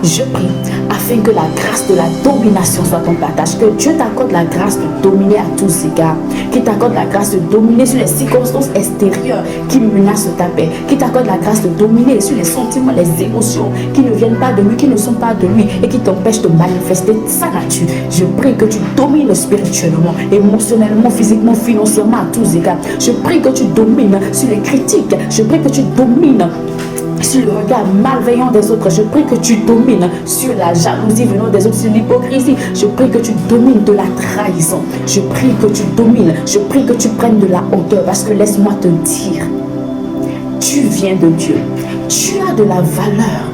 je prie afin que la grâce de la domination soit ton partage, que Dieu t'accorde la grâce de dominer à tous égards, qu'il t'accorde la grâce de dominer sur les circonstances extérieures qui menacent ta paix, qu'il t'accorde la grâce de dominer sur les sentiments, les émotions qui ne viennent pas de lui, qui ne sont pas de lui et qui t'empêchent de manifester sa nature. Je prie que tu domines spirituellement, émotionnellement, physiquement, financièrement à tous égards. Je prie que tu domines sur les critiques, je prie que tu domines sur le regard malveillant des autres. Je prie que tu domines sur la jalousie venant des autres, sur l'hypocrisie. Je prie que tu domines de la trahison. Je prie que tu domines. Je prie que tu prennes de la hauteur. Parce que laisse-moi te dire, tu viens de Dieu. Tu as de la valeur.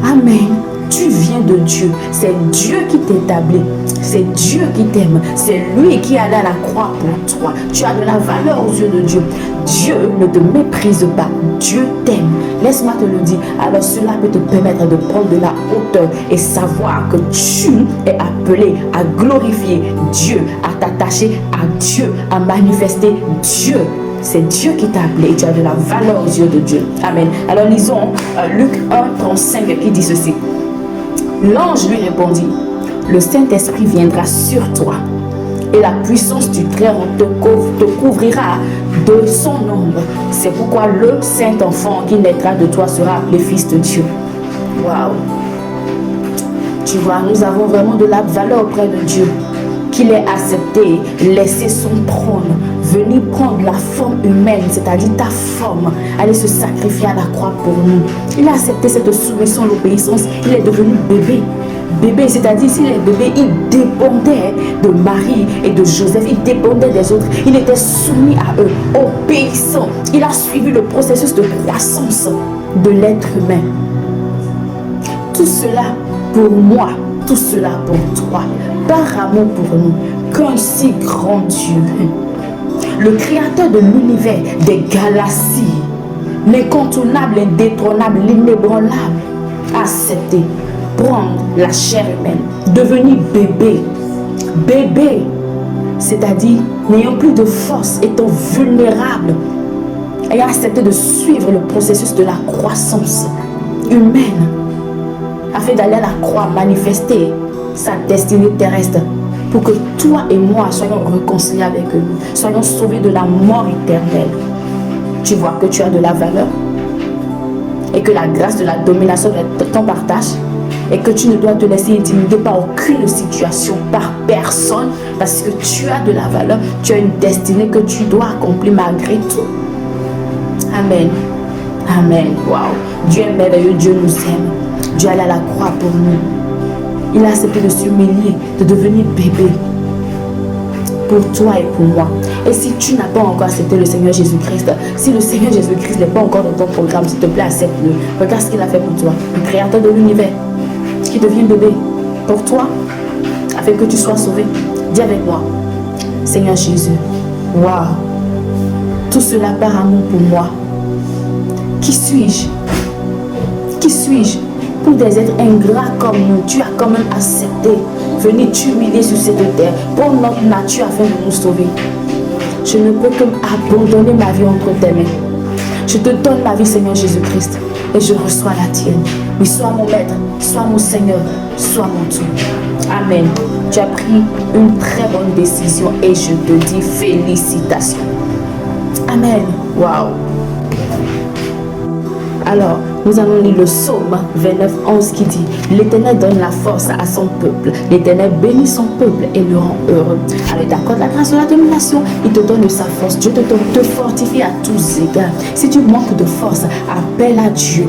Amen. Tu viens de Dieu. C'est Dieu qui t'établit. C'est Dieu qui t'aime. C'est lui qui est allé à la croix pour toi. Tu as de la valeur aux yeux de Dieu. Dieu ne te méprise pas. Dieu t'aime. Laisse-moi te le dire. Alors cela peut te permettre de prendre de la hauteur et savoir que tu es appelé à glorifier Dieu, à t'attacher à Dieu, à manifester Dieu. C'est Dieu qui t'a appelé et tu as de la valeur aux yeux de Dieu. Amen. Alors lisons Luc 1:35 qui dit ceci. L'ange lui répondit, le Saint-Esprit viendra sur toi et la puissance du Très-Haut te couvrira de son ombre. C'est pourquoi le Saint-Enfant qui naîtra de toi sera appelé Fils de Dieu. Waouh! Tu vois, nous avons vraiment de la valeur auprès de Dieu. Qu'il ait accepté, laisser son trône, venir prendre la forme humaine, c'est-à-dire ta forme, aller se sacrifier à la croix pour nous. Il a accepté cette soumission, l'obéissance, il est devenu bébé. Bébé, c'est-à-dire s'il est bébé, il dépendait de Marie et de Joseph, il dépendait des autres, il était soumis à eux, obéissant. Il a suivi le processus de croissance de l'être humain. Tout cela pour moi, tout cela pour toi, par amour pour nous, qu'un si grand Dieu, le créateur de l'univers, des galaxies, l'incontournable, l'indétrônable, l'inébranlable, a accepté prendre la chair humaine, devenir bébé, bébé, c'est-à-dire n'ayant plus de force, étant vulnérable, ayant accepté de suivre le processus de la croissance humaine, afin d'aller à la croix manifester sa destinée terrestre pour que toi et moi soyons réconciliés avec eux, soyons sauvés de la mort éternelle. Tu vois que tu as de la valeur et que la grâce de la domination est ton partage et que tu ne dois te laisser intimider par aucune situation, par personne, parce que tu as de la valeur, tu as une destinée que tu dois accomplir malgré tout. Amen. Amen. Waouh. Dieu est merveilleux, Dieu nous aime. Dieu est allé à la croix pour nous. Il a accepté de s'humilier, de devenir bébé pour toi et pour moi. Et si tu n'as pas encore accepté le Seigneur Jésus-Christ, si le Seigneur Jésus-Christ n'est pas encore dans ton programme, s'il te plaît, accepte-le. Regarde ce qu'il a fait pour toi. Le créateur de l'univers qui devient bébé pour toi, afin que tu sois sauvé. Dis avec moi, Seigneur Jésus, waouh, tout cela par amour pour moi. Qui suis-je? Qui suis-je? Pour des êtres ingrats comme nous, tu as quand même accepté venir t'humilier sur cette terre pour notre nature afin de nous sauver. Je ne peux que abandonner ma vie entre tes mains. Je te donne ma vie, Seigneur Jésus-Christ, et je reçois la tienne. Mais sois mon maître, sois mon Seigneur, sois mon tout. Amen. Tu as pris une très bonne décision et je te dis félicitations. Amen. Waouh. Alors, nous allons lire le psaume 29:11 qui dit « L'Éternel donne la force à son peuple. L'Éternel bénit son peuple et le rend heureux. » Alors, il t'accorde la grâce de la domination. Il te donne sa force. Dieu te fortifie à tous égards. Si tu manques de force, appelle à Dieu.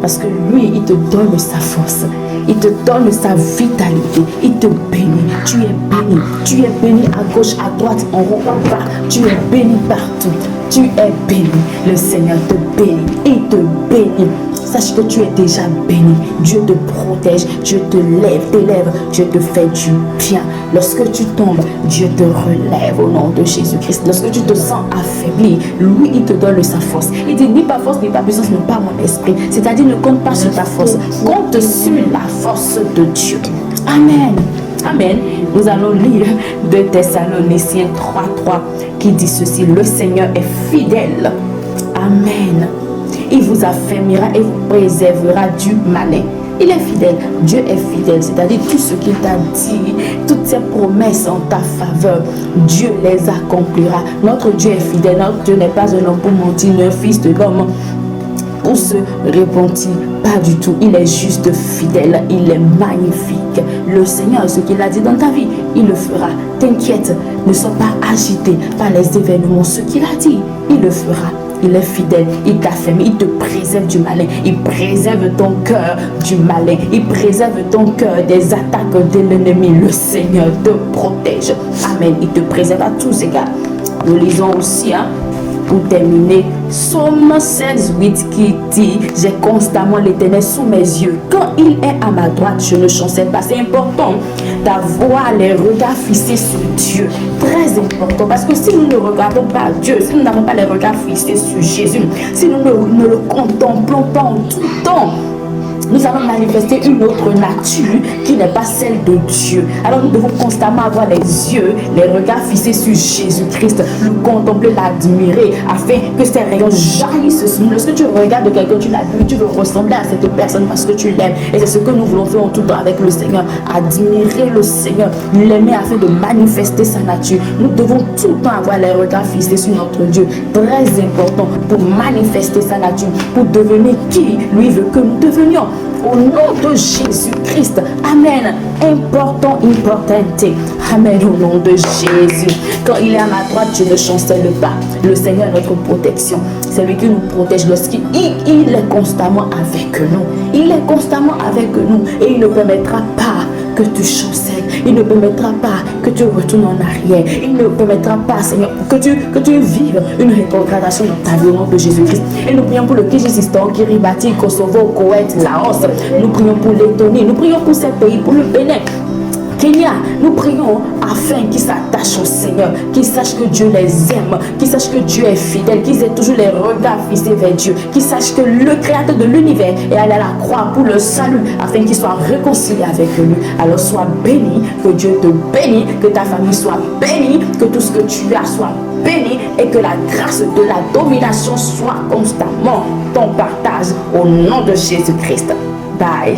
Parce que lui, il te donne sa force. Il te donne sa vitalité. Il te bénit. Tu es béni. Tu es béni à gauche, à droite, en haut, en bas. Tu es béni partout. Tu es béni. Le Seigneur te bénit. Il te bénit. Sache que tu es déjà béni. Dieu te protège. Dieu te t'élève. Dieu te fait du bien. Lorsque tu tombes, Dieu te relève au nom de Jésus-Christ. Lorsque tu te sens affaibli, lui, il te donne sa force. Il dit ni par force, ni par puissance, mais par mon esprit. C'est-à-dire ne compte pas sur ta force. Compte sur la force de Dieu. Amen. Amen. Nous allons lire 2 Thessaloniciens 3:3 qui dit ceci. Le Seigneur est fidèle. Amen. Il vous affermira et vous préservera du malin. Il est fidèle. Dieu est fidèle. C'est-à-dire tout ce qu'il t'a dit, toutes ses promesses en ta faveur, Dieu les accomplira. Notre Dieu est fidèle. Notre Dieu n'est pas un homme pour mentir, ni un fils de l'homme pour se repentir. Pas du tout. Il est juste fidèle. Il est magnifique. Le Seigneur, ce qu'il a dit dans ta vie, il le fera. T'inquiète, ne sois pas agité par les événements. Ce qu'il a dit, il le fera. Il est fidèle, il t'affirme, il te préserve du malin, il préserve ton cœur du malin, il préserve ton cœur des attaques de l'ennemi. Le Seigneur te protège. Amen. Il te préserve à tous égards. Nous lisons aussi, pour terminer, Psaume 16, 8 qui dit: j'ai constamment l'Éternel sous mes yeux. Quand il est à ma droite, je ne chancelle pas. C'est important d'avoir les regards fixés sur Dieu. Très important. Parce que si nous ne regardons pas Dieu, si nous n'avons pas les regards fixés sur Jésus, si nous ne le contemplons pas en tout temps, nous allons manifester une autre nature qui n'est pas celle de Dieu. Alors nous devons constamment avoir les yeux, les regards fixés sur Jésus-Christ, le contempler, l'admirer, afin que ces rayons jaillissent sur nous. Lorsque tu regardes quelqu'un, tu l'admires, tu veux ressembler à cette personne parce que tu l'aimes. Et c'est ce que nous voulons faire en tout temps avec le Seigneur. Admirer le Seigneur, l'aimer afin de manifester sa nature. Nous devons tout le temps avoir les regards fixés sur notre Dieu. Très important pour manifester sa nature, pour devenir qui lui veut que nous devenions. Au nom de Jésus-Christ. Amen. Important, importante. Amen. Au nom de Jésus. Quand il est à ma droite, je ne chancelle pas. Le Seigneur est notre protection. C'est lui qui nous protège lorsqu'il est constamment avec nous. Il est constamment avec nous et il ne permettra pas que tu chancelles. Il ne permettra pas que tu retournes en arrière. Il ne permettra pas, Seigneur, que tu vives une rétrogradation dans ta vie au nom de Jésus-Christ. Et nous prions pour le Kirghizistan, Kiribati, Kosovo, Koweït, Laos. Nous prions pour Lettonie. Nous prions pour ces pays, pour le Bénin, Kenya. Nous prions afin qu'ils s'attachent au Seigneur, qu'ils sachent que Dieu les aime, qu'ils sachent que Dieu est fidèle, qu'ils aient toujours les regards fixés vers Dieu, qu'ils sachent que le Créateur de l'univers est allé à la croix pour le salut, afin qu'ils soient réconciliés avec lui. Alors sois béni, que Dieu te bénisse, que ta famille soit bénie, que tout ce que tu as soit béni et que la grâce de la domination soit constamment ton partage au nom de Jésus-Christ. Bye.